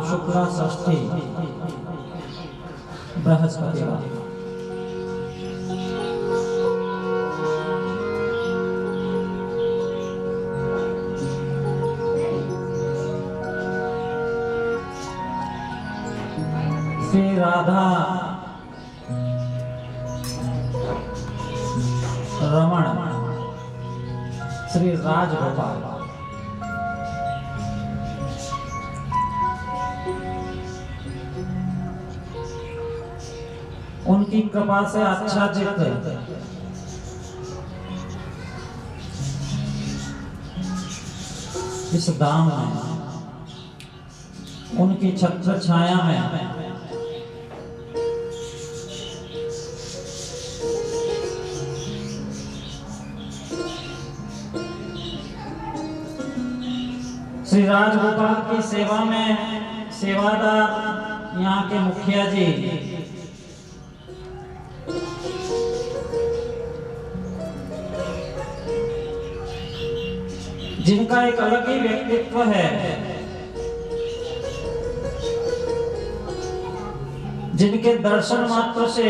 शुक्ला षष्ठी बृहस्पतिवार। श्री राधा रमण श्री राजगोपाल उनकी कृपा से आच्छादित इस धाम में, उनकी छत्र छाया में श्री राजगोपाल की सेवा में सेवादार यहाँ के मुखिया जी जिनका एक अलग ही व्यक्तित्व है, जिनके दर्शन मात्र से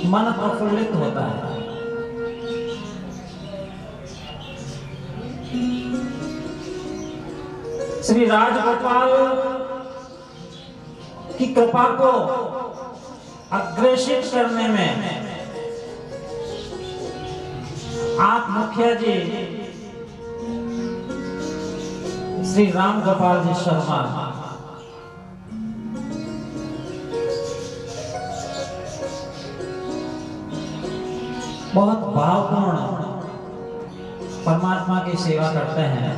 मन प्रफुल्लित होता है। श्री राजगोपाल की कृपा को अग्रेषित करने में आप मुखिया जी श्री राम गोपाल जी शर्मा बहुत भावपूर्ण परमात्मा की सेवा करते हैं।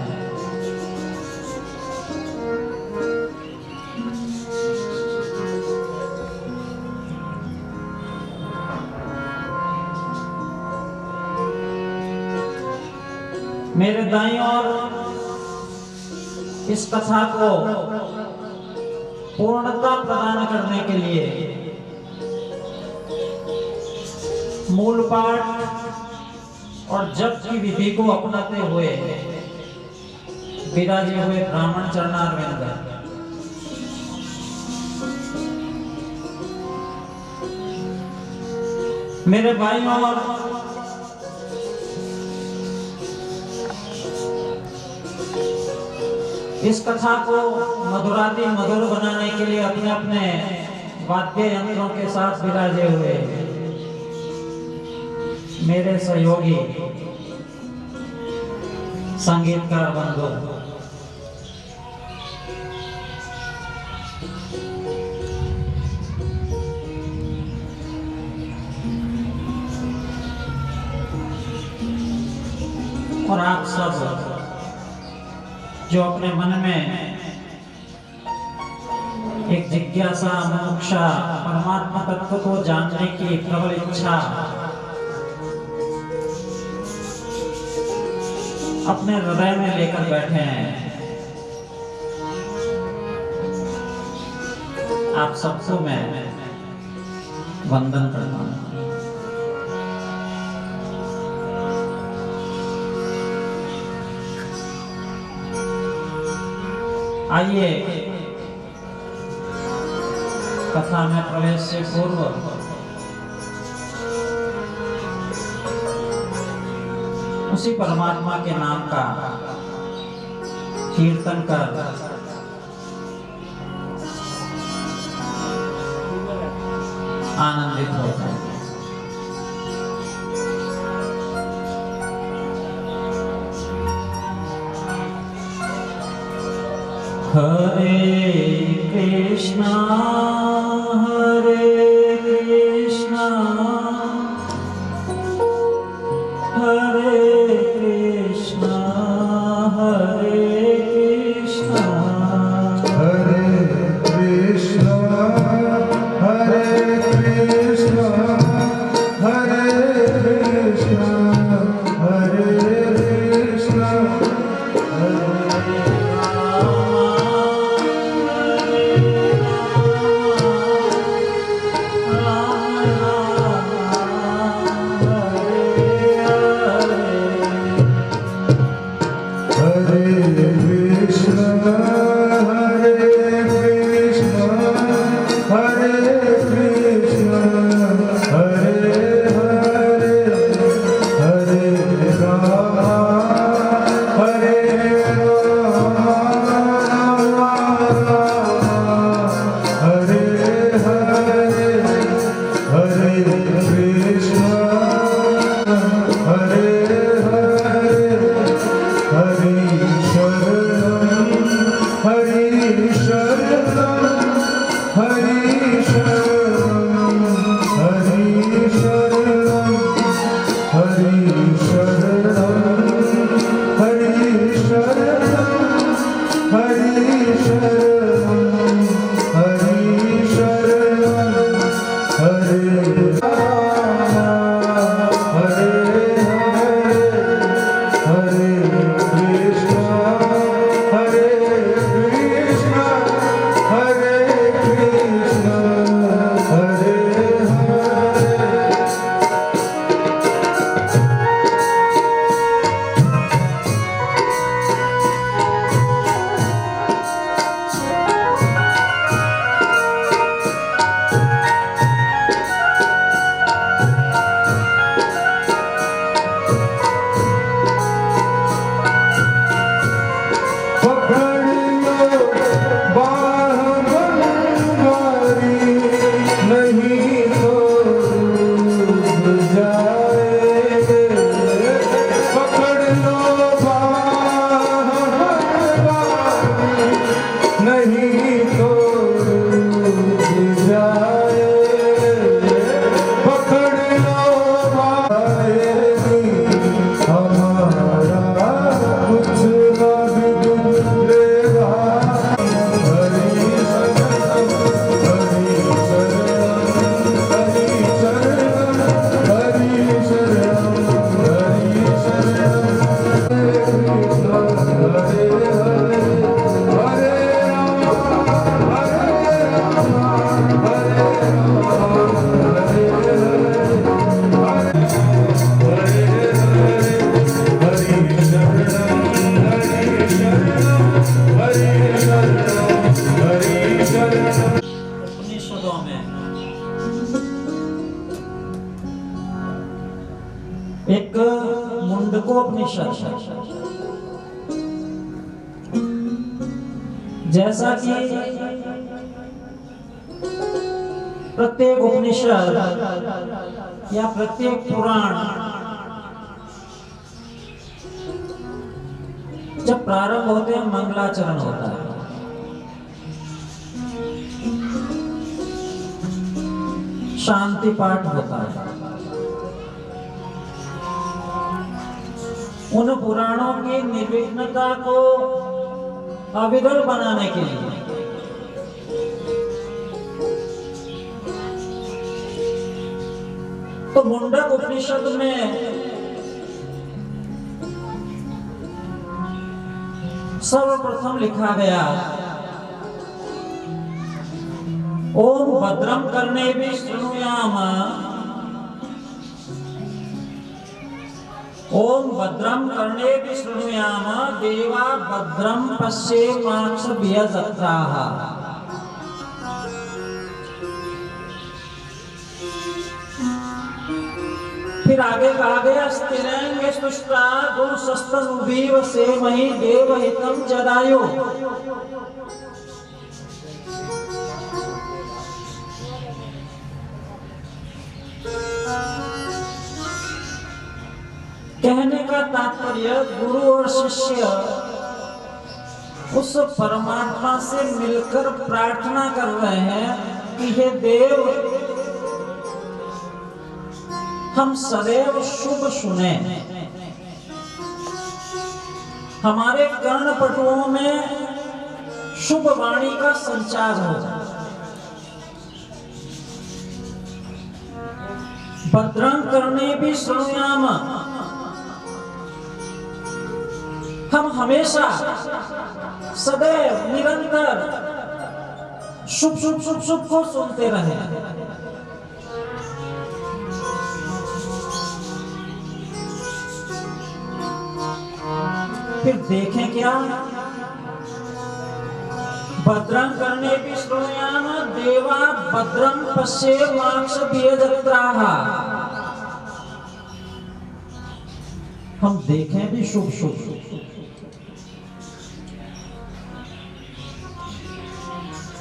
मेरे दाईं ओर इस कथा को पूर्णता प्रदान करने के लिए मूल पाठ और जप की विधि को अपनाते हुए विराजे हुए ब्राह्मण चरणारविंद मेरे भाई और इस कथा को मधुराति मधुर बनाने के लिए अपने अपने वाद्य यंत्रों के साथ विराजे हुए मेरे सहयोगी संगीतकार बंधु और आप सब जो अपने मन में एक जिज्ञासा, मोक्षा, परमात्मा तत्व को जानने की प्रबल इच्छा अपने हृदय में लेकर बैठे हैं। आप सबको मैं वंदन करता हूं। आइए कथा में प्रवेश से पूर्व उसी परमात्मा के नाम का कीर्तन कर आनंदित होता है। हरे कृष्णा हरे कृष्णा हरे कृष्णा हरे कृष्णा हरे कृष्णा हरे कृष्णा हरे कृष्णा हरे कृष्णा हरे एक मुंडकोपनिषद, जैसा कि प्रत्येक उपनिषद या प्रत्येक पुराण जब प्रारंभ होते हैं मंगलाचरण होता है। शांति पाठ होता है। उन पुराणों की निर्विघ्नता को अविरल बनाने के लिए तो मुंडक उपनिषद में सर्वप्रथम लिखा गया, ओम भद्रम करने भी शृणुयाम, ओम भद्रम कर्णे भी शृणुयाम देवा भद्रम पश्येमाक्षभिर्यजत्राः। फिर आगे कहा गया, स्थिरंगे तुष्टा गुणसस्तनुभिव सेमहि देवहितं जदायु। कहने का तात्पर्य, गुरु और शिष्य उस परमात्मा से मिलकर प्रार्थना कर रहे हैं कि हे देव, हम सदैव शुभ सुने, हमारे कर्णपटुओं में शुभ वाणी का संचार हो। भद्रं करने भी शृणुयाम, हम हमेशा सदैव निरंतर शुभ शुभ शुभ शुभ को सुनते रहे। फिर देखें क्या, भद्रं करने भी शृणुयाम देवा भद्रं पश्येमाक्षभिर्यजत्राः। हम देखें भी शुभ शुभ।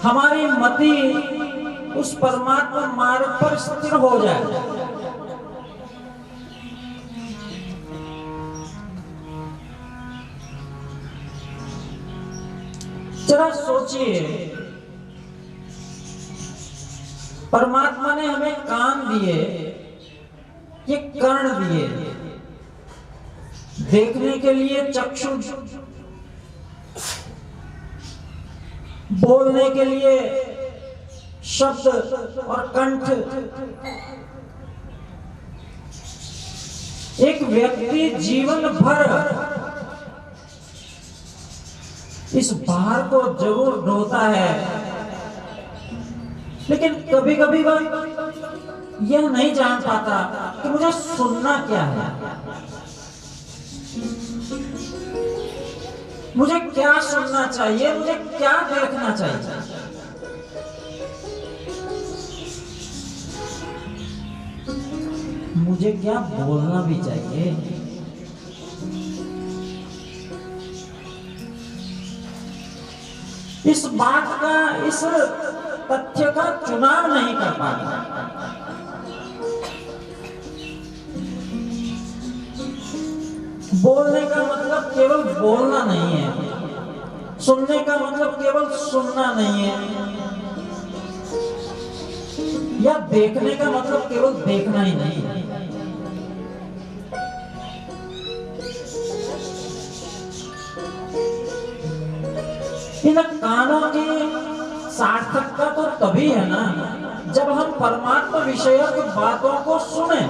हमारी मति उस परमात्मा मार्ग पर स्थिर हो जाए। जरा सोचिए, परमात्मा ने हमें कान दिए, ये कर्ण दिए, देखने के लिए चक्षु, बोलने के लिए शब्द और कंठ। एक व्यक्ति जीवन भर इस भार को जरूर ढोता है, लेकिन कभी कभी वह यह नहीं जान पाता कि मुझे सुनना क्या है, मुझे क्या सुनना चाहिए, मुझे क्या देखना चाहिए। मुझे क्या बोलना भी चाहिए। इस बात का, इस तथ्य का चुनाव नहीं कर पाता। बोलने का मतलब केवल बोलना नहीं है, सुनने का मतलब केवल सुनना नहीं है, या देखने का मतलब केवल देखना ही नहीं है। इन कानों की सार्थकता तो तभी है ना जब हम परमात्मा विषयक बातों को सुने।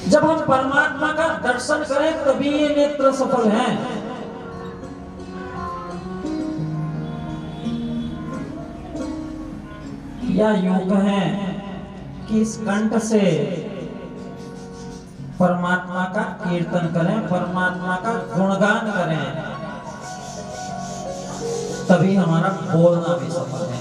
जब हम परमात्मा का दर्शन करें तभी ये नेत्र सफल हैं। या यूं कहें कि इस कंठ से परमात्मा का कीर्तन करें, परमात्मा का गुणगान करें, तभी हमारा बोलना भी सफल है।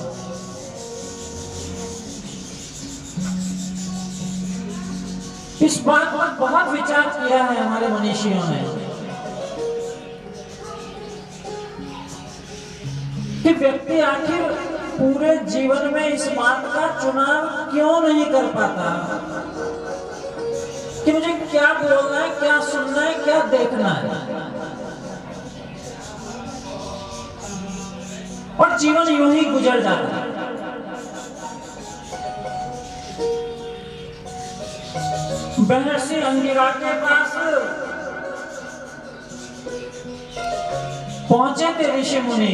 इस बात पर बहुत विचार किया है हमारे मनीषियों ने कि व्यक्ति आखिर पूरे जीवन में इस बात का चुनाव क्यों नहीं कर पाता कि मुझे क्या बोलना है, क्या सुनना है, क्या देखना है, और जीवन यूं ही गुजर जाता है। महर्षि अंगिरा के पास पहुंचे थे ऋषि मुनि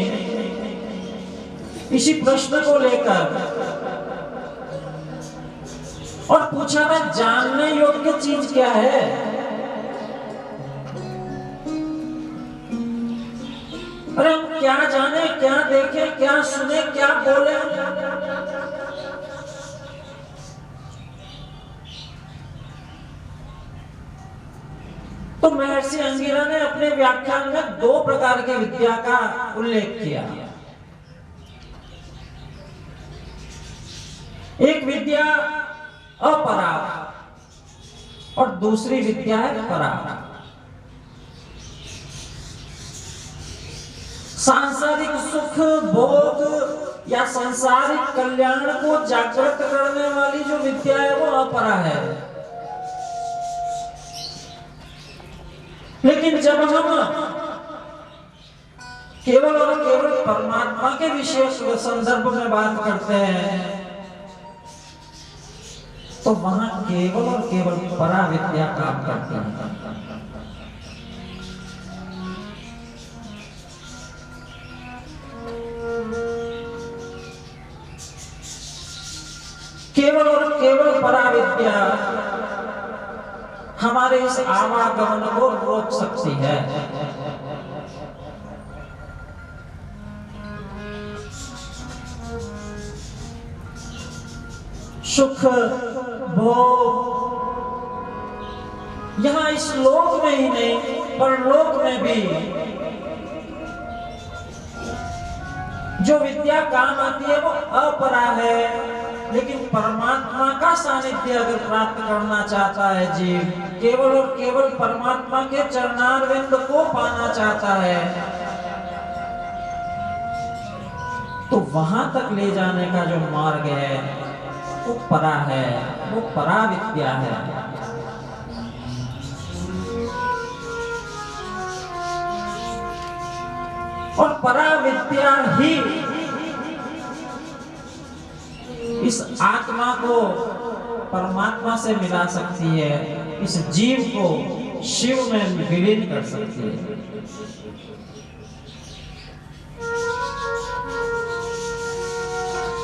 इसी प्रश्न को लेकर और पूछा मैं जानने योग्य चीज क्या है? अरे हम क्या जाने, क्या देखे, क्या सुने, क्या बोले? तो महर्षि अंगिरा ने अपने व्याख्यान में 2 प्रकार की विद्या का उल्लेख किया। एक विद्या अपरा और दूसरी विद्या है परा। सांसारिक सुख भोग या सांसारिक कल्याण को जागृत करने वाली जो विद्या है वो अपरा है। लेकिन जब हम केवल और केवल परमात्मा के विषय संदर्भ में बात करते हैं तो वहां केवल और केवल परा विद्या काम करती है। केवल और केवल परा विद्या हमारे इस आवागमन को रोक सकती है। सुख भोग यहां इस लोक में ही नहीं परलोक में भी जो विद्या काम आती है वो अपरा है। लेकिन परमात्मा का सानिध्य अगर प्राप्त करना चाहता है जीव, केवल और केवल परमात्मा के चरणारविंद को पाना चाहता है, तो वहां तक ले जाने का जो मार्ग है वो परा है, वो परा विद्या है। और परा विद्या ही इस आत्मा को परमात्मा से मिला सकती है, इस जीव को शिव में विलीन कर सकती है।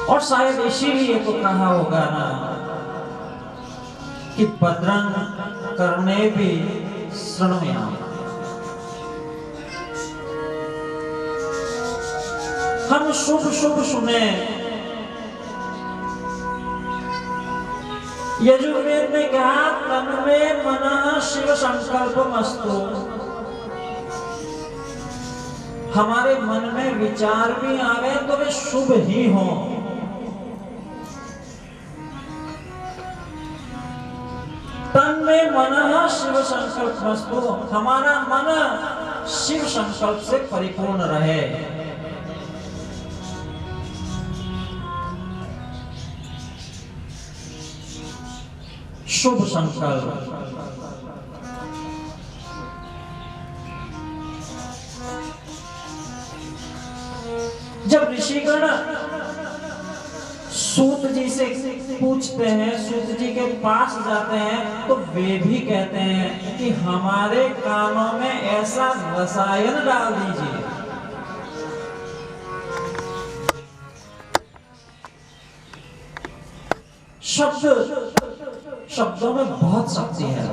और शायद इसीलिए तो कहा होगा ना कि भद्रं करने भी शृणुयाम। हम शुभ शुभ सुने। यजुर्वेद ने कहा तन्मे मनः शिव संकल्पमस्तु। हमारे मन में विचार भी आवे तो वे शुभ ही हो। तन्मे मनः शिव संकल्पमस्तु, हमारा मन शिव संकल्प से परिपूर्ण रहे। शुभ संकल्प। जब ऋषिगण सूत जी से पूछते हैं, सूत जी के पास जाते हैं, तो वे भी कहते हैं कि हमारे कानों में ऐसा रसायन डाल दीजिए शब्दों में बहुत शक्ति है।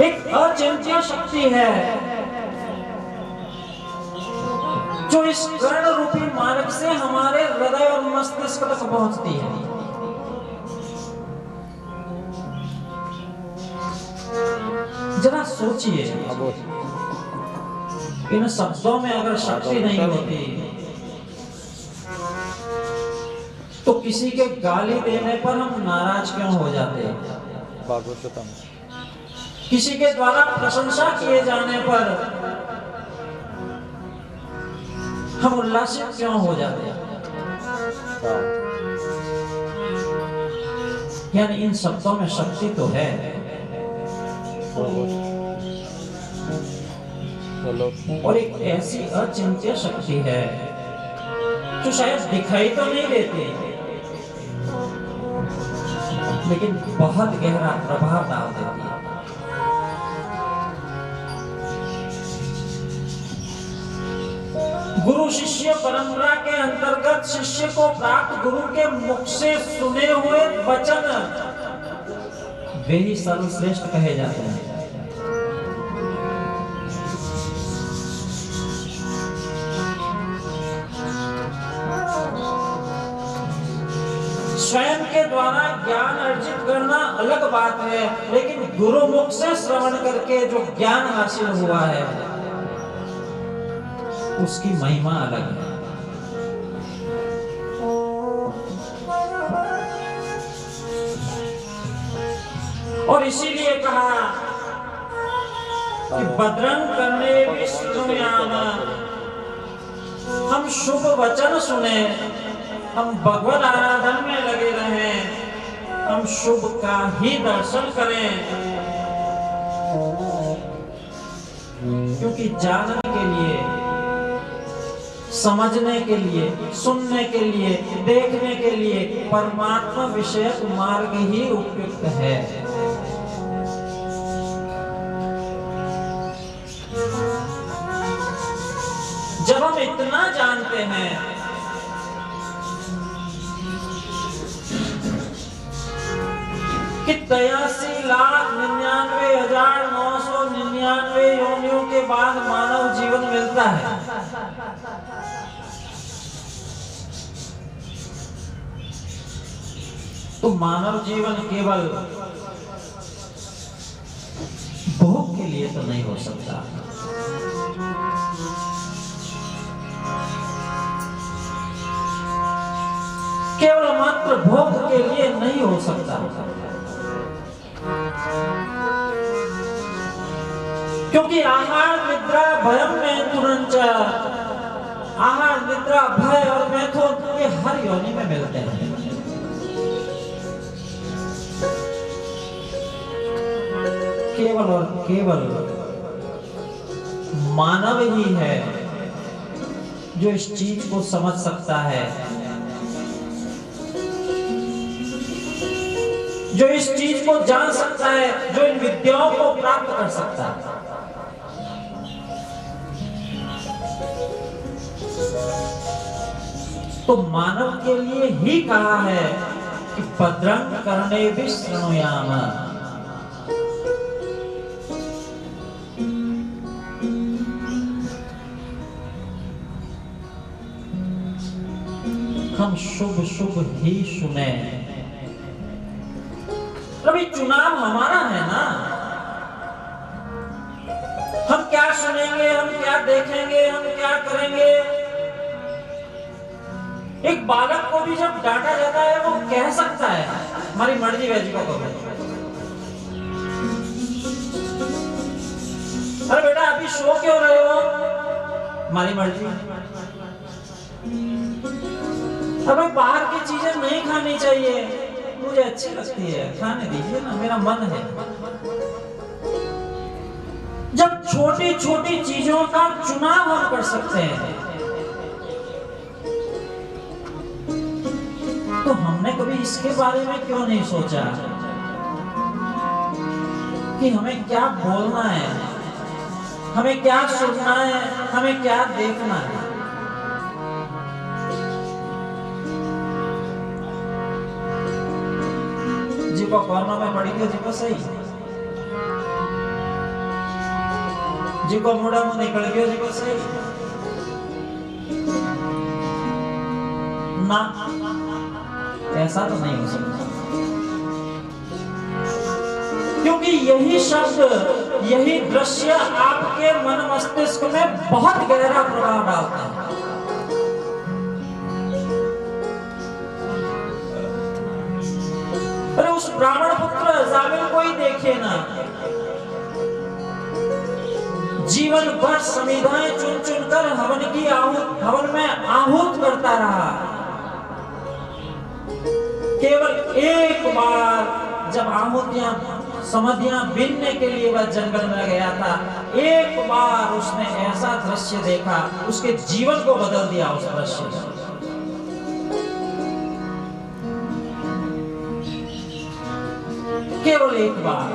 एक अचिंत्य शक्ति है जो इस कर्ण रूपी मार्ग से हमारे हृदय और मस्तिष्क तक पहुंचती है। जरा सोचिए, इन शब्दों में अगर शक्ति नहीं होती तो किसी के गाली देने पर हम नाराज क्यों हो जाते हैं? किसी के द्वारा प्रशंसा किए जाने पर हम उल्लासित क्यों हो जाते हैं? यानी इन शब्दों में शक्ति तो है। और एक ऐसी अचिंत्य शक्ति है जो शायद दिखाई तो नहीं देती लेकिन बहुत गहरा प्रभाव डाल देती है। गुरु शिष्य परंपरा के अंतर्गत शिष्य को प्राप्त गुरु के मुख से सुने हुए वचन वे ही सर्वश्रेष्ठ कहे जाते हैं। स्वयं के द्वारा ज्ञान अर्जित करना अलग बात है, लेकिन गुरु मुख से श्रवण करके जो ज्ञान हासिल हुआ है उसकी महिमा अलग है। और इसीलिए कहा कि भद्रं करने भी श्रुणुयाम, हम शुभ वचन सुने, हम भगवत आराधन में लगे रहें, हम शुभ का ही दर्शन करें, क्योंकि जानने के लिए, समझने के लिए, सुनने के लिए, देखने के लिए परमात्मा विषयक मार्ग ही उपयुक्त है। जब हम इतना जानते हैं कि 83,99,999 योनियों के बाद मानव जीवन मिलता है, तो मानव जीवन केवल भोग के लिए तो नहीं हो सकता। केवल मात्र भोग के लिए नहीं हो सकता, क्योंकि आहार निद्रा भयम में तुरंत, आहार निद्रा भय और मैथुन ये हर योनि में मिलते हैं। केवल और केवल मानव ही है जो इस चीज को समझ सकता है, जो इस चीज को जान सकता है, जो इन विद्याओं को प्राप्त कर सकता है। तो मानव के लिए ही कहा है कि भद्रं करणे भी श्रुणुयाम, हम शुभ शुभ ही सुने। अभी चुनाव हमारा है ना, हम क्या सुनेंगे, हम क्या देखेंगे, हम क्या करेंगे। एक बालक को भी जब डांटा जाता है वो कह सकता है हमारी मर्जी वैसी को करो। अरे बेटा अभी सो क्यों रहे हो, हमारी मर्जी। अबे बाहर की चीजें नहीं खानी चाहिए, मुझे अच्छी लगती है, खाने दीजिए ना, मेरा मन है। जब छोटी छोटी चीजों का चुनाव हम कर सकते हैं, तो हमने कभी इसके बारे में क्यों नहीं सोचा कि हमें क्या बोलना है, हमें क्या सुनना है, हमें क्या देखना है। को कोरोना में पड़ी गई, जी को सही, जी को मुड़ा मुंह निकल गया, जी को सही ना, ऐसा तो नहीं हो सकता। क्योंकि यही शब्द, यही दृश्य आपके मन मस्तिष्क में बहुत गहरा प्रभाव डालता है। अरे उस ब्राह्मण पुत्र जामिल को ही देखिए ना, जीवन भर समिधाएं चुन चुनकर हवन की हवन में आहूत करता रहा। केवल एक बार जब आहुतियां समाधियां बीनने के लिए वह जंगल में गया था, एक बार उसने ऐसा दृश्य देखा, उसके जीवन को बदल दिया उस दृश्य ने। केवल एक बार,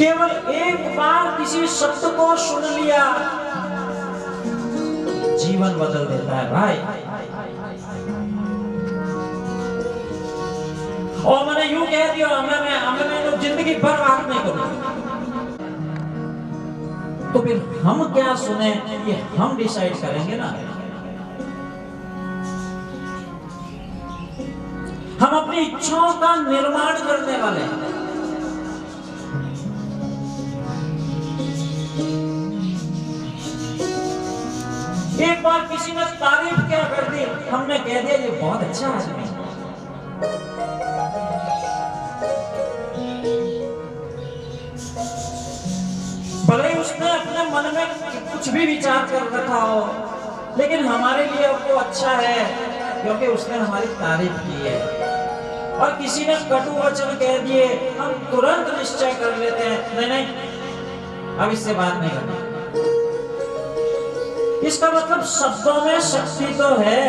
केवल एक बार किसी शब्द को सुन लिया, जीवन बदल देता है भाई। और मैंने यूं कह दिया, मैं जिंदगी भर बात नहीं करूंगा, तो फिर हम क्या सुने ये हम डिसाइड करेंगे ना। हम अपनी इच्छाओं का निर्माण करने वाले हैं। एक बार किसी ने तारीफ क्या कर दी, हमने कह दिया ये बहुत अच्छा आदमी है। भले ही उसने अपने मन में कुछ भी विचार कर रखा हो, लेकिन हमारे लिए वो अच्छा है क्योंकि उसने हमारी तारीफ की है। और किसी ने कटु वचन कह दिए, हम तुरंत निश्चय कर लेते हैं नहीं नहीं अब इससे बात नहीं करनी। इसका मतलब शब्दों में शक्ति तो है।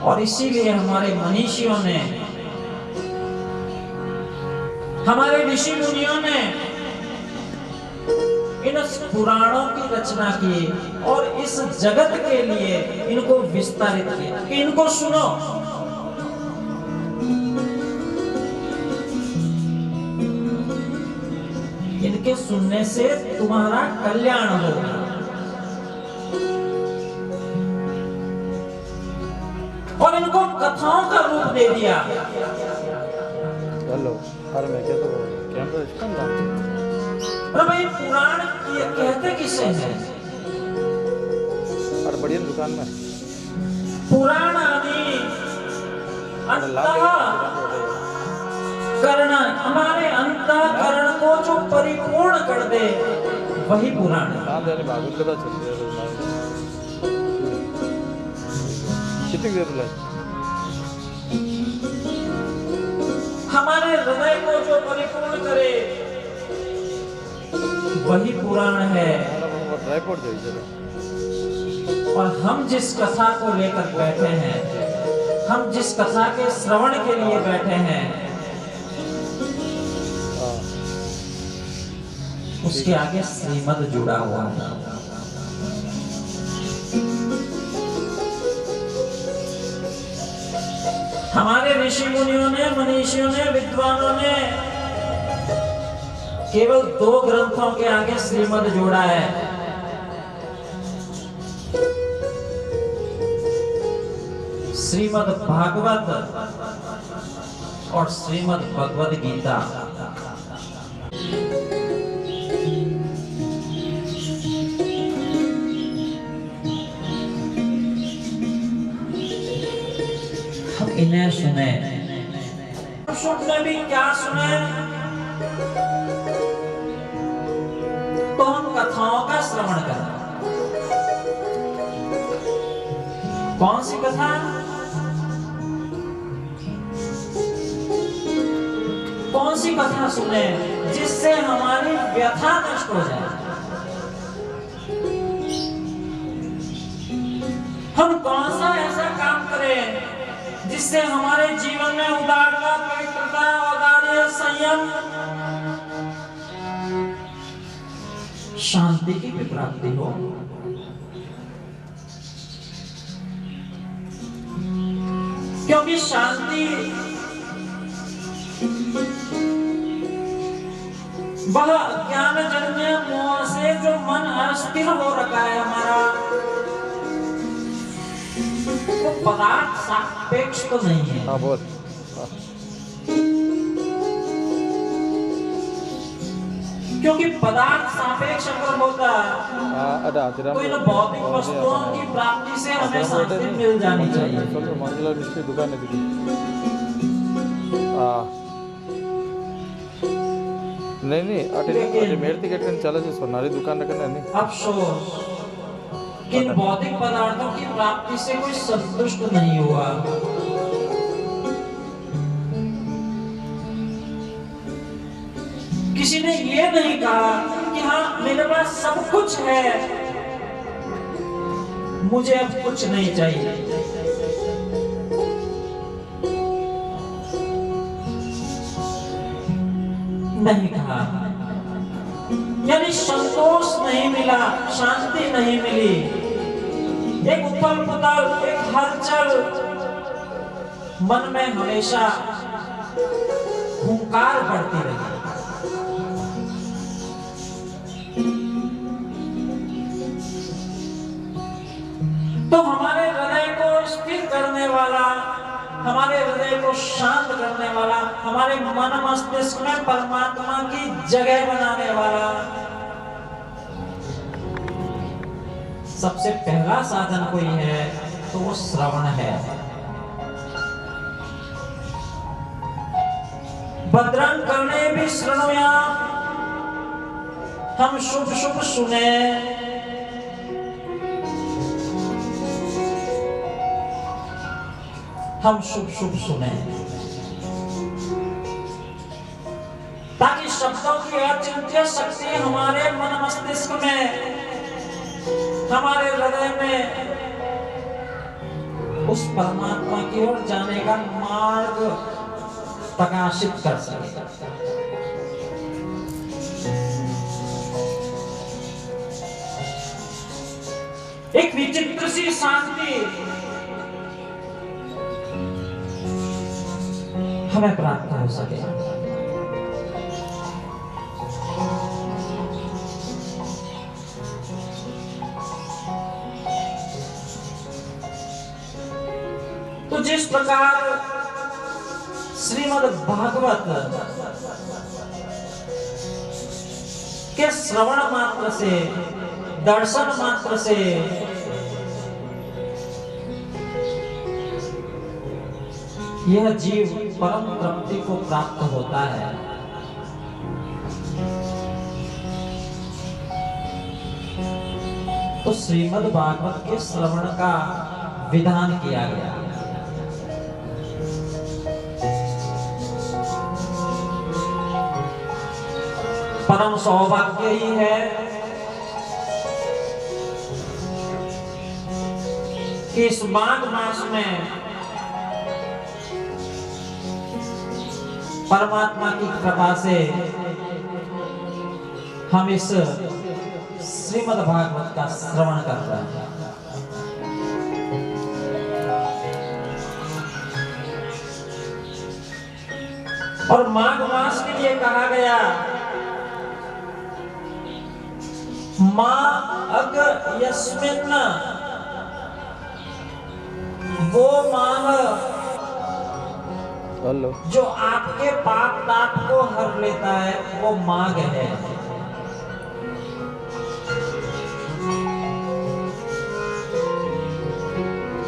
और इसीलिए हमारे मनीषियों ने, हमारे ऋषि मुनियों ने इन पुराणों की रचना की और इस जगत के लिए इनको विस्तारित किया कि इनको सुनो। इनके सुनने से तुम्हारा कल्याण होगा। और इनको कथाओं का रूप दे दिया। हेलो, अरे मैं क्या तो कैमरा इसका नाम। अरे भाई पुराण कहते किसे हैं? अरे बढ़िया दुकान में पुराण आदि करण, हमारे अंतःकरण को जो परिपूर्ण कर दे वही पुराण है। हाँ जाने भागवत कथा चलती है कितनी देर लगी। हमारे हृदय को जो परिपूर्ण करे वही पुराण है। ट्राइपॉड चाहिए। और हम जिस कथा को लेकर बैठे हैं, हम जिस कथा के श्रवण के लिए बैठे हैं, उसके आगे श्रीमद् जुड़ा हुआ है। हमारे ऋषि मुनियों ने, मनीषियों ने, विद्वानों ने केवल 2 ग्रंथों के आगे श्रीमद् जोड़ा है। श्रीमद् भागवत और श्रीमद् भगवद गीता। हम इन्हें सुने। सुनने भी क्या सुने, तो हम कथाओं का श्रवण करें। कौन सी कथा? कौन सी कथा सुने जिससे हमारी व्यथा नष्ट हो जाए। हम कौन सा ऐसा काम करें जिससे हमारे जीवन में उदारता, पवित्रता, औदार्य, संयम, शांति की भी प्राप्ति हो। क्योंकि शांति वह ज्ञान जन्य मोह से जो मन अस्थिर हो रखा है हमारा, वो पदार्थ सापेक्ष तो नहीं है। हाँ बोल। क्योंकि पदार्थ सापेक्ष अगर होता तो इन भौतिक वस्तुओं की प्राप्ति से हमें शांति मिल जानी चाहिए। मंगला मिश्री दुकान है दीदी। नहीं अटे मेरे टिकट चला जो सोनारी दुकान रखना नहीं। अफसोस कि इन भौतिक पदार्थों की प्राप्ति से कोई संतुष्ट नहीं हुआ। किसी ने ये नहीं कहा कि हाँ मेरे पास सब कुछ है, मुझे अब कुछ नहीं चाहिए। नहीं कहा, यानी संतोष नहीं मिला, शांति नहीं मिली, एक उथल पुथल, एक हलचल मन में हमेशा हुंकार बढ़ती रही। तो हमारे हृदय को स्थिर करने वाला, हमारे हृदय को शांत करने वाला, हमारे मन मस्तिष्क में परमात्मा की जगह बनाने वाला सबसे पहला साधन कोई है तो वो श्रवण है। भद्रं करने भी श्रृणुया, हम शुभ शुभ सुने, हम शुभ शुभ सुने, ताकि शब्दों की अचिंत्य शक्ति हमारे मन मस्तिष्क में, हमारे हृदय में उस परमात्मा की ओर जाने का मार्ग प्रकाशित कर सके। एक विचित्र सी शांति हमें प्राप्त हो सके। तो जिस प्रकार श्रीमद् भागवत के श्रवण मात्र से, दर्शन मात्र से यह जीव परम तृप्ति को प्राप्त होता है, तो श्रीमद् भागवत के श्रवण का विधान किया गया। परम सौभाग्य ही है कि इस माघ मास में परमात्मा की कृपा से हम इस श्रीमद् भागवत का श्रवण कर रहे हैं। और माघ मास के लिए कहा गया माघ यस्मिन्, वो माघ जो आपके पाप ताप को हर लेता है, वो माघ है।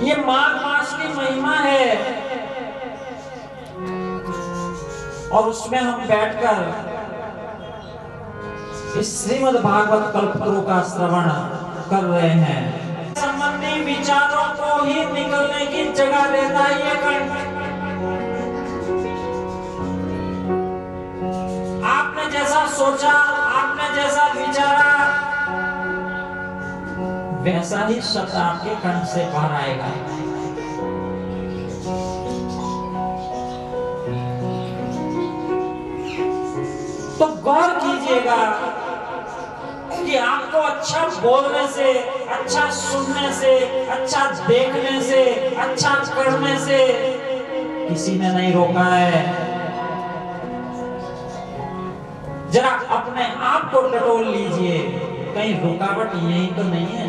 ये माघ मास की महिमा है और उसमें हम बैठकर इस श्रीमद् भागवत कल्पतरु का श्रवण कर रहे हैं। संबंधी विचारों को ही निकलने की जगह देता है ये कंठ। आपने जैसा सोचा, आपने जैसा विचारा, वैसा ही शब्द आपके कंठ से बाहर आएगा। तो गौर कीजिएगा कि आपको अच्छा बोलने से, अच्छा सुनने से, अच्छा देखने से, अच्छा करने से किसी ने नहीं रोका है। जरा अपने आप को टटोल लीजिए, कहीं रुकावट यही तो नहीं है।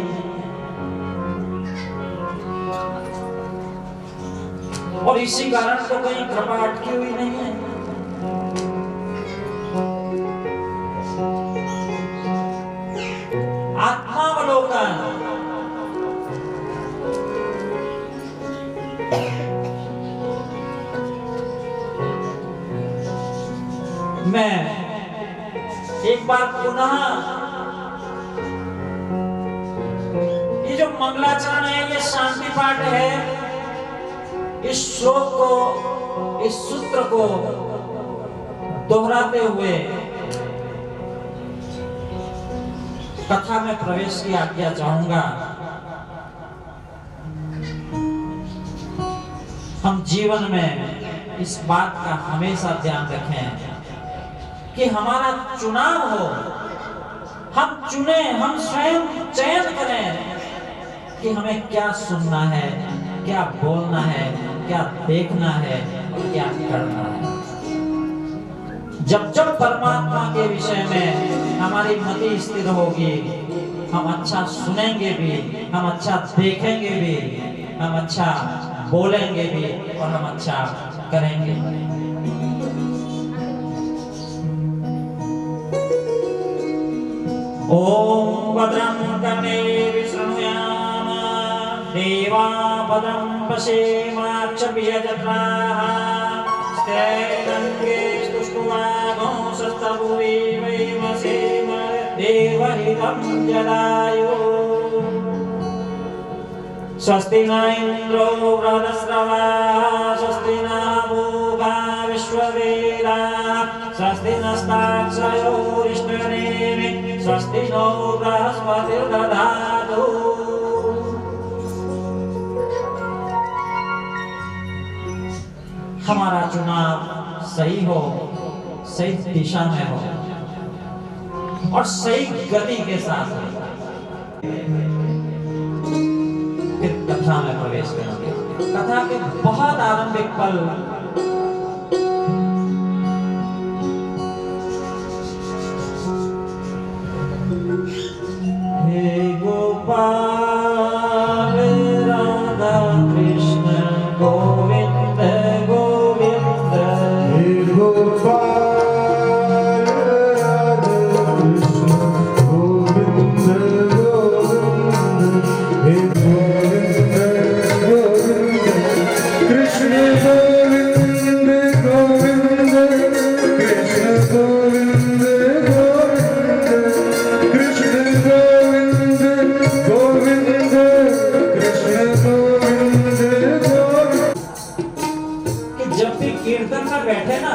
और इसी कारण तो कहीं कृपा अटकी हुई नहीं है। आत्मावलोकन, मैं एक बार पुनः ये जो मंगलाचरण है, ये शांति पाठ है, इस श्लोक को, इस सूत्र को दोहराते हुए कथा में प्रवेश की आज्ञा चाहूंगा। हम जीवन में इस बात का हमेशा ध्यान रखें कि हमारा चुनाव हो, हम चुने, हम स्वयं चयन करें कि हमें क्या सुनना है, क्या बोलना है, क्या देखना है और क्या करना है। जब जब परमात्मा के विषय में हमारी मति स्थिर होगी, हम अच्छा सुनेंगे भी, हम अच्छा देखेंगे भी, हम अच्छा बोलेंगे भी और हम अच्छा करेंगे। ओम भद्रं कर्णेभिः शृणुयाम देवा भद्रं पश्येमाक्षभिर्यजत्राः स्तेनङ्गे स्तुष्ट्वागोंसस्तभुवि वैमसेम देवहितं जलायो। स्वस्ति न इंद्रो वृहस्रवाः स्वस्ति न पूषा विश्ववेदाः स्वस्ति नस्ताक्षयो अरिष्टनेमिः स्वस्ति नो बृहस्पतिर्दधातु। हमारा चुनाव सही हो, सही दिशा में हो और सही गति के साथ हो। फिर कथा में प्रवेश करेंगे। कथा के बहुत आरंभिक पल हे गोपाल राधा कृष्ण गोविंद गोविंद। हे गोपाल राधा कृष्ण गोविंद गोविंद। हे गोविंद गोविंद कृष्ण गोविंद गोविंद। कृष्ण गोविंद गोविंद कृष्ण गोविंद गोविंद कृष्ण गोविंद गोविंद। कि जब भी कीर्तन में बैठे ना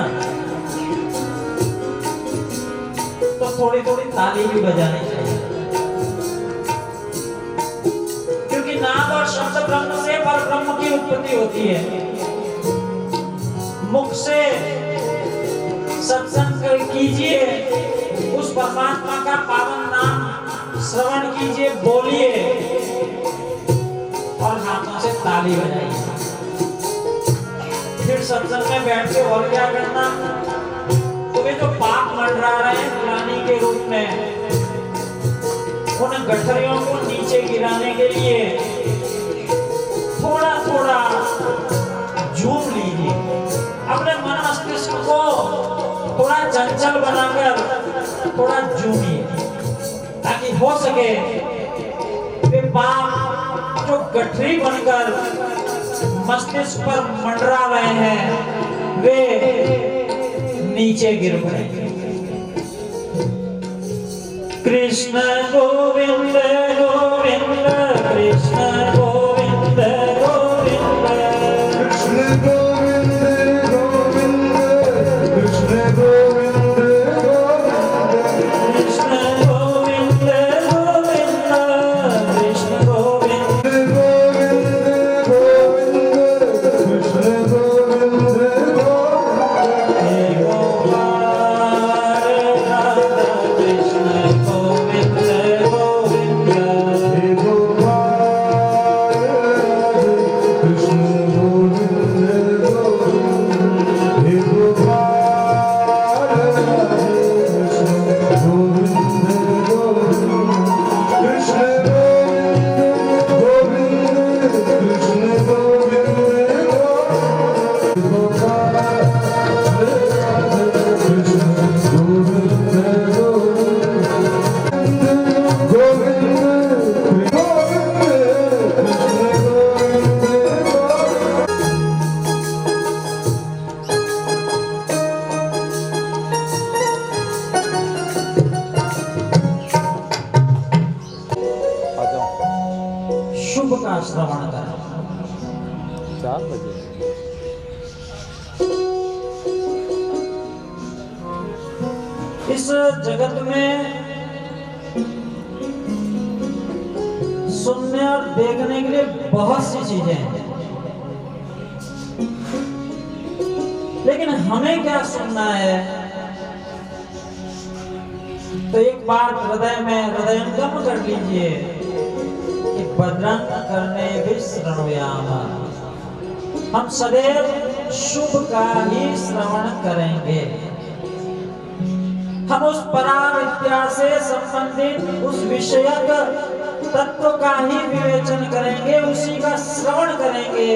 तो थोड़ी थोड़ी ताली भी बजानी चाहिए, क्योंकि नाम और शब्द ब्रह्म से पर ब्रह्म की उत्पत्ति होती है। मुख से सत्संग कीजिए, उस परमात्मा का पावन नाम श्रवण कीजिए, बोलिए और हाथों से ताली बजाइए। फिर सत्संग में बैठ के और क्या करना, तुम्हें जो पाप मंडरा रहे हैं ग्लानि के रूप में, उन गठरियों को नीचे गिराने के लिए थोड़ा थोड़ा झूम लीजिए। अपने मन मस्तिष्क को थोड़ा चंचल बनाकर थोड़ा झूमिए, ताकि हो सके वे पाप जो गठरी बनकर मस्तिष्क पर मंडरा रहे हैं वे नीचे गिर पड़े। कृष्ण गोविंद गोविंद कृष्ण गोविंद गोविंद। कृष्ण गोविंद गोविंद कृष्ण गोविंद गोविंद। कृष्ण गोविंद गोविंद कृष्ण गोविंद कृष्ण गोविंद गोविंद। हे गोपाल राधा कृष्ण गोविंद गोविंद। हे गोपाल राधे कृष्ण गोविंद गोविंद। हे गोपाल राधे कृष्ण गोविंद गोविंद। कृष्ण गोविंद कृष्ण गोविंद गोविंद। गोपाल राधे कृष्ण गोविंद गोविंद। गोविंद आ जाओ शुभ का श्रवण करें। 4 बजे। इस जगत में सुनने और देखने के लिए बहुत सी चीजें हैं, लेकिन हमें क्या सुनना है, तो एक बार हृदय में हृदयंगम कर लीजिए कि बजरंग करने भी श्रवणव्याम, हम सदैव शुभ का ही श्रवण करेंगे। हम उस पराविद्या से संबंधित उस विषयक तत्व का ही विवेचन करेंगे, उसी का श्रवण करेंगे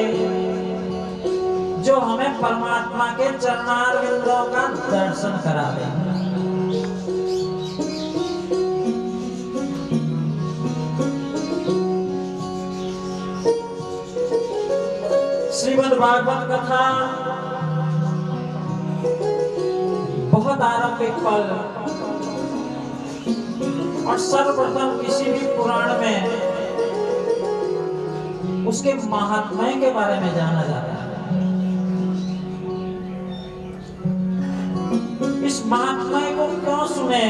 जो हमें परमात्मा के चरणारविंदों का दर्शन करावे। श्रीमद् भागवत कथा बहुत आरंभिक पल और सर्वप्रथम किसी भी पुराण में उसके महात्म्य के बारे में जाना जाता है। इस महात्म्य को क्यों सुने?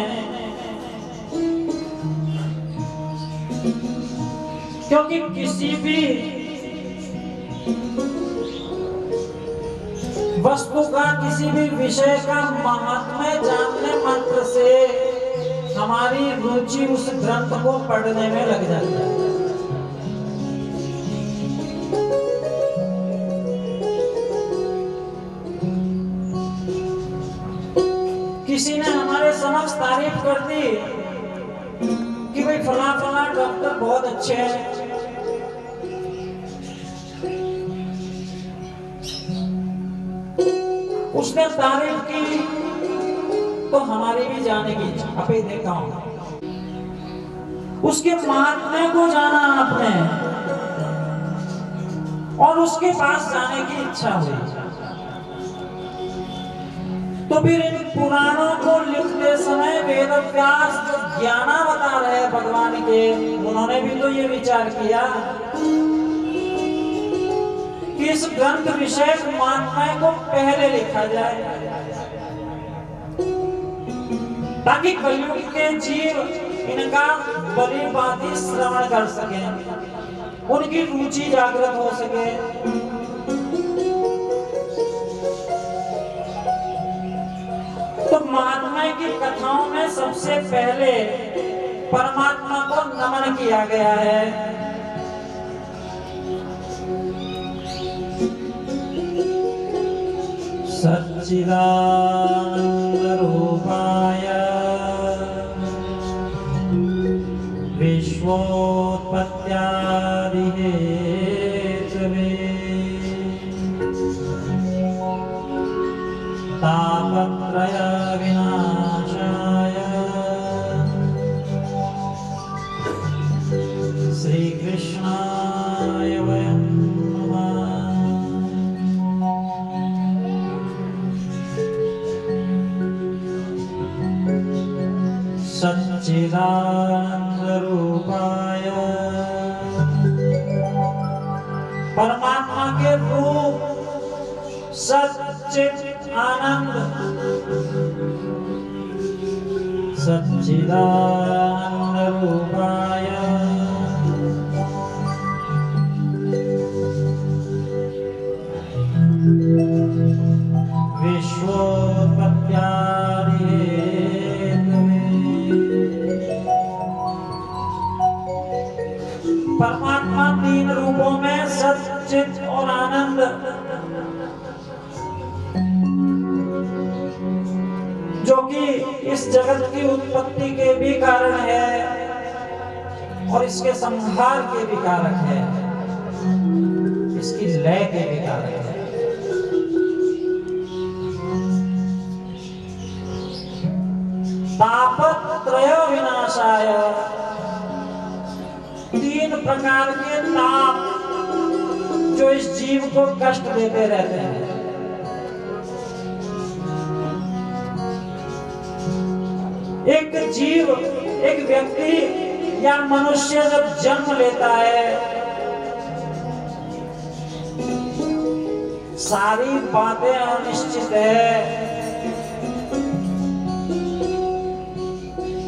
क्योंकि किसी भी वस्तु का, किसी भी विषय का महात्म्य जानने मात्र से हमारी रुचि उस ग्रंथ को पढ़ने में लग जाती है। किसी ने हमारे समक्ष तारीफ कर दी कि भाई फला फला डॉक्टर बहुत अच्छे हैं, उसने तारीफ की तो हमारी भी जाने की इच्छा। अभी देखा हूं उसके महात्म्य को जाना आपने और उसके पास जाने की इच्छा हुई, तो फिर इन पुराणों को लिखते समय वेदव्यास जो ज्ञानावतार है भगवान के, उन्होंने भी तो ये विचार किया कि इस ग्रंथ विषय महात्म्य को पहले लिखा जाए ताकि कलयुग के जीव इनका भली भांति श्रवण कर सके, उनकी रुचि जागृत हो सके। तो महात्म्य की कथाओं में सबसे पहले परमात्मा को नमन किया गया है। सच्चिदानंद रूपाय विश्वोत्पत्त्यादि हेतवे तापत्रय विनाशाय श्री कृष्णाय वयं सच्चिदानंद रूपाय, परमात्मा के रूप सच्चित आनंद, सच्चिदानंद रूपाय विश्वोत्पत्त्यादि परमात्मा तीन रूपों में सच्चित और आनंद, जो कि इस जगत की उत्पत्ति के भी कारण है और इसके संहार के भी कारक है, इसकी लय के भी कारक है। तापत्रय विनाशाय, तीन प्रकार के ताप जो इस जीव को कष्ट देते रहते हैं। एक जीव, एक व्यक्ति या मनुष्य जब जन्म लेता है, सारी बातें अनिश्चित है,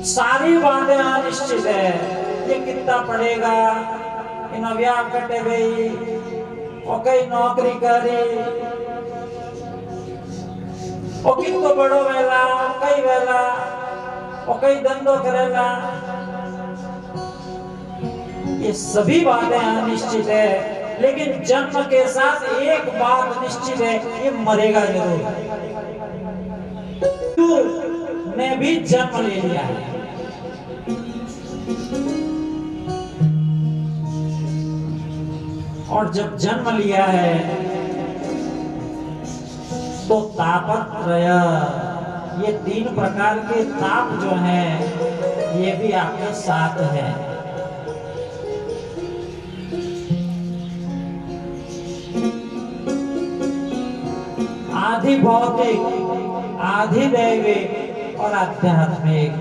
सारी बातें अनिश्चित है। ये कितना पढ़ेगा, इन अव्याप कटे गई और कई नौकरी करी और कितो बड़ो वेला कई वेला और कई धंधो करेगा, ये सभी बातें अनिश्चित है। लेकिन जन्म के साथ एक बात निश्चित है, ये मरेगा जरूर। तू ने भी जन्म ले लिया है, और जब जन्म लिया है तो तापत्रय, ये 3 प्रकार के ताप जो हैं ये भी आपके साथ है। आधि भौतिक, आधि दैविक और आध्यात्मिक,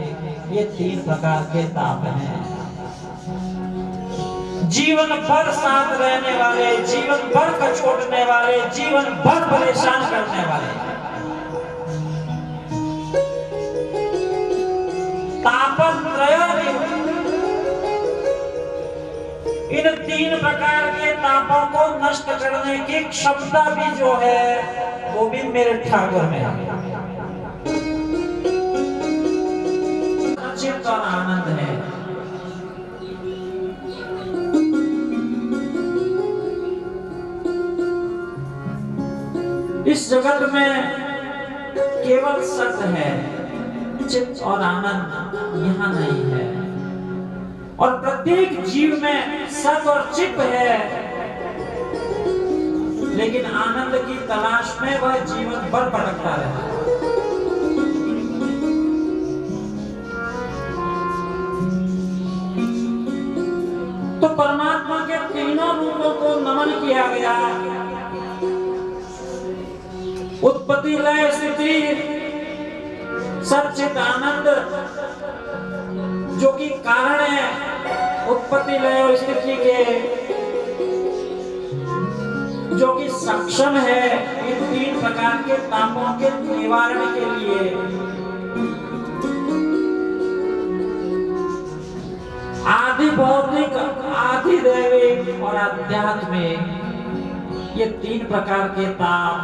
ये 3 प्रकार के ताप हैं। जीवन भर साथ रहने वाले, जीवन भर कचोटने वाले, जीवन भर परेशान करने वाले तापत्रय। इन 3 प्रकार के तापों को नष्ट करने की क्षमता भी जो है वो भी मेरे ठाकुर में है। चित्त और आनंद है। इस जगत में केवल सत्य है, चित्त और आनंद यहाँ नहीं है। और प्रत्येक जीव में सत्य और चित्त है, लेकिन आनंद की तलाश में वह जीवन भर भटकता रहता है। तो परमात्मा के तीनों रूपों को नमन किया गया। उत्पत्ति, लय, स्थिति, सच्चित आनंद, जो कि कारण है उत्पत्ति, लय और स्थिति के, जो कि सक्षम है इन 3 प्रकार के तापों के निवारण के लिए। आदि भौतिक, आदि दैविक और आध्यात्मिक, ये 3 प्रकार के ताप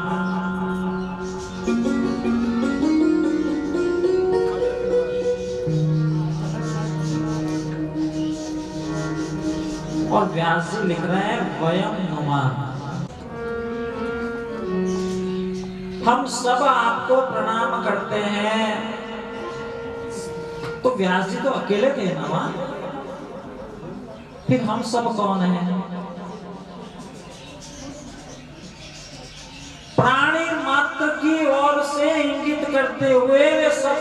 और व्यास जी लिख रहे हैं वयम नुमा। हम सब आपको प्रणाम करते हैं। तो व्यास जी तो अकेले थे नमा, फिर हम सब कौन हैं? प्राणी मात्र की ओर से इंगित करते हुए वे सब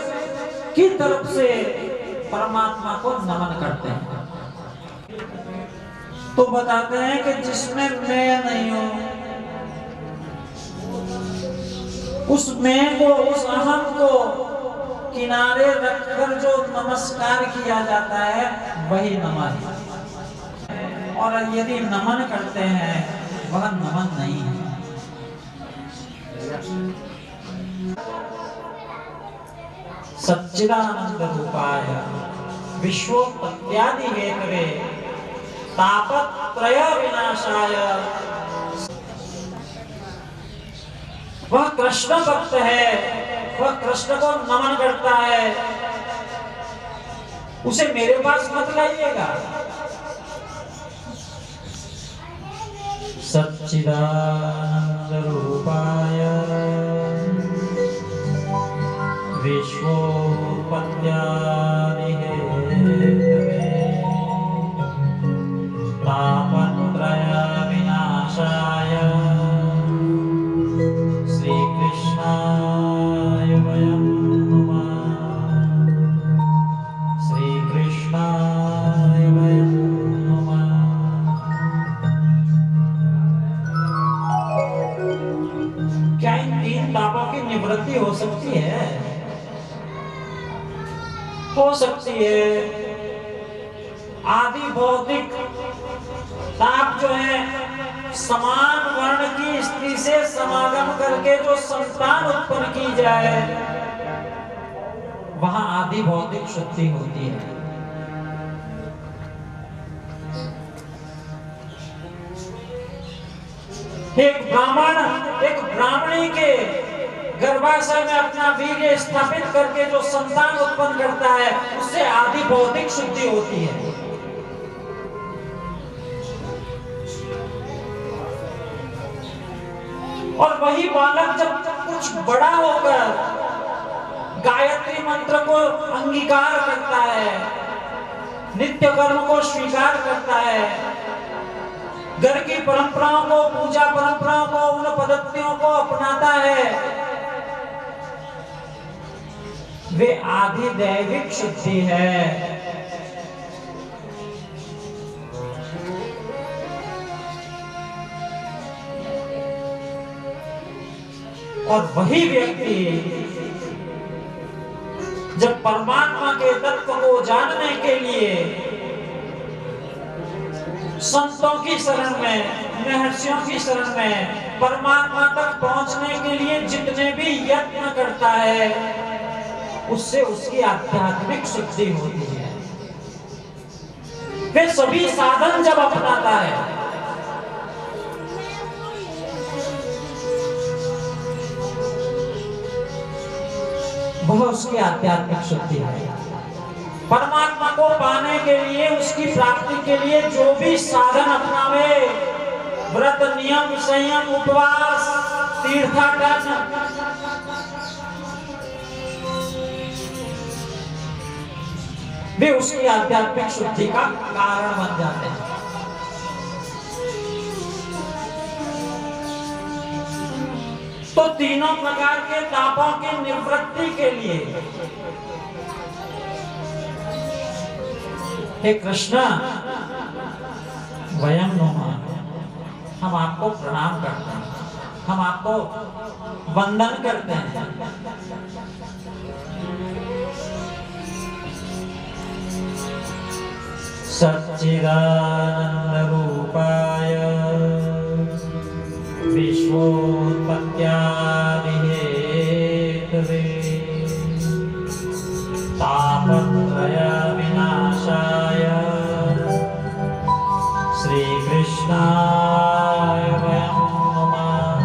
की तरफ से परमात्मा को नमन करते हैं। तो बताते हैं कि जिसमें मैं नहीं हूं, उस मैं को, उस अहम को किनारे रखकर जो नमस्कार किया जाता है वही नमन। और यदि नमन करते हैं वह नमन नहीं है। सच्चिदानंद रूपाय विश्वोत्पत्त्यादि हेतवे तापत्रय विनाशाय। वह कृष्ण भक्त है, वह कृष्ण को नमन करता है, उसे मेरे पास मत लाइएगा। सच्चिदानंद रूपाय विश्वोत्पत्त्यादि हेतवे तापत्रय विनाशाय श्री कृष्णाय वयं नमः। श्री कृष्णाय वयं नमः। क्या इन 3 तापों की निवृत्ति हो सकती है? हो सकती है। आदि भौतिक ताप जो है, समान वर्ण की स्त्री से समागम करके जो संतान उत्पन्न की जाए, वहां आदि भौतिक शुद्धि होती है। एक ब्राह्मण एक ब्राह्मणी के गर्भाशय में अपना वीर्य स्थापित करके जो संतान उत्पन्न करता है, उससे आदि भौतिक शुद्धि होती है। और वही बालक जब कुछ बड़ा होकर गायत्री मंत्र को अंगीकार करता है, नित्य कर्म को स्वीकार करता है, घर की परंपराओं को, पूजा परंपराओं को, उन पद्धतियों को अपनाता है, वे आदि दैविक शुद्धि है। और वही व्यक्ति जब परमात्मा के तत्व को जानने के लिए संतों की शरण में, महर्षियों की शरण में, परमात्मा तक पहुंचने के लिए जितने भी यत्न करता है, उससे उसकी आध्यात्मिक शुद्धि होती है। वे सभी साधन जब अपनाता है, वह उसकी आध्यात्मिक शुद्धि है। परमात्मा को पाने के लिए, उसकी प्राप्ति के लिए जो भी साधन अपनावे, व्रत, नियम, संयम, उपवास, तीर्थाटन, वे उसकी आध्यात्मिक शुद्धि का कारण बन जाते हैं। तो तीनों प्रकार के तापों की निवृत्ति के लिए हे कृष्ण वयम नमः, हम आपको प्रणाम करते हैं, हम आपको वंदन करते हैं। सच्चिदानंद रूपाय विश्वोत्पत्त्यादि हेतवे तापत्रय विनाशाय श्री कृष्णाय वयं नमः,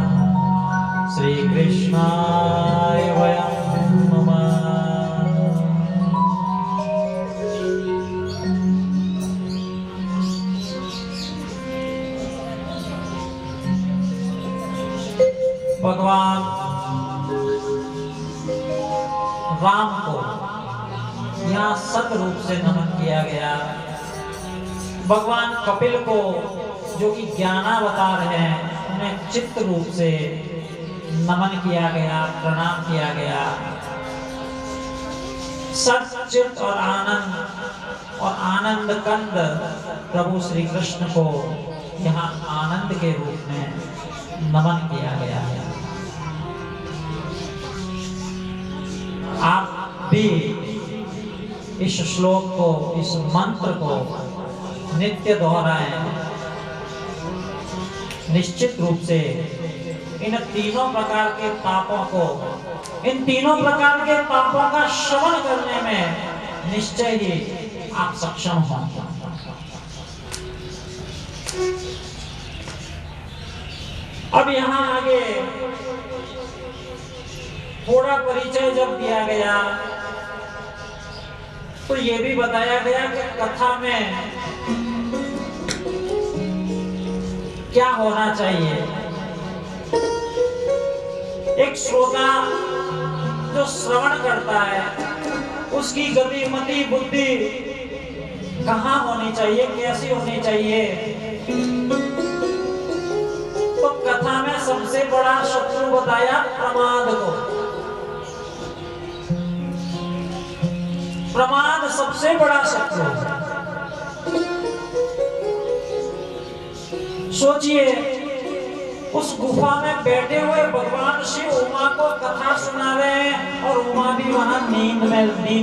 श्री कृष्णाय वयं नमः। भगवान राम को यहाँ सत रूप से नमन किया गया। भगवान कपिल को, जो कि ज्ञानावतार हैं, उन्हें चित्त रूप से नमन किया गया, प्रणाम किया गया। सत, चित्त और आनंद और आनंद कंद प्रभु श्री कृष्ण को यहाँ आनंद के रूप में नमन किया गया है। आप भी इस श्लोक को, इस मंत्र को नित्य दोहराएं। निश्चित रूप से इन तीनों प्रकार के तापों को, इन तीनों प्रकार के तापों का श्रवण करने में निश्चय ही आप सक्षम होंगे। अब यहाँ आगे थोड़ा परिचय जब दिया गया, तो ये भी बताया गया कि कथा में क्या होना चाहिए। एक श्रोता जो श्रवण करता है, उसकी गति, मति, बुद्धि कहाँ होनी चाहिए, कैसी होनी चाहिए। तो कथा में सबसे बड़ा शत्रु बताया प्रमाद को। प्रमाद सबसे बड़ा शत्रु। सोचिए, उस गुफा में बैठे हुए भगवान शिव उमा को कथा सुना रहे हैं और उमा भी वहां नींद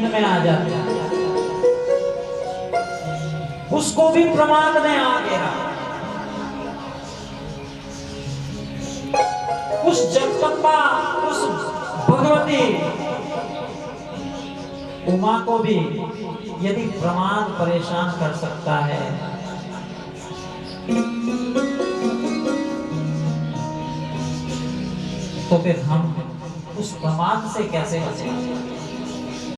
में आ जाती है। उसको भी प्रमाद ने आ गया। उस जगदम्बा, उस भगवती उमा को भी यदि प्रमाद परेशान कर सकता है, तो फिर हम उस प्रमाद से कैसे बचे।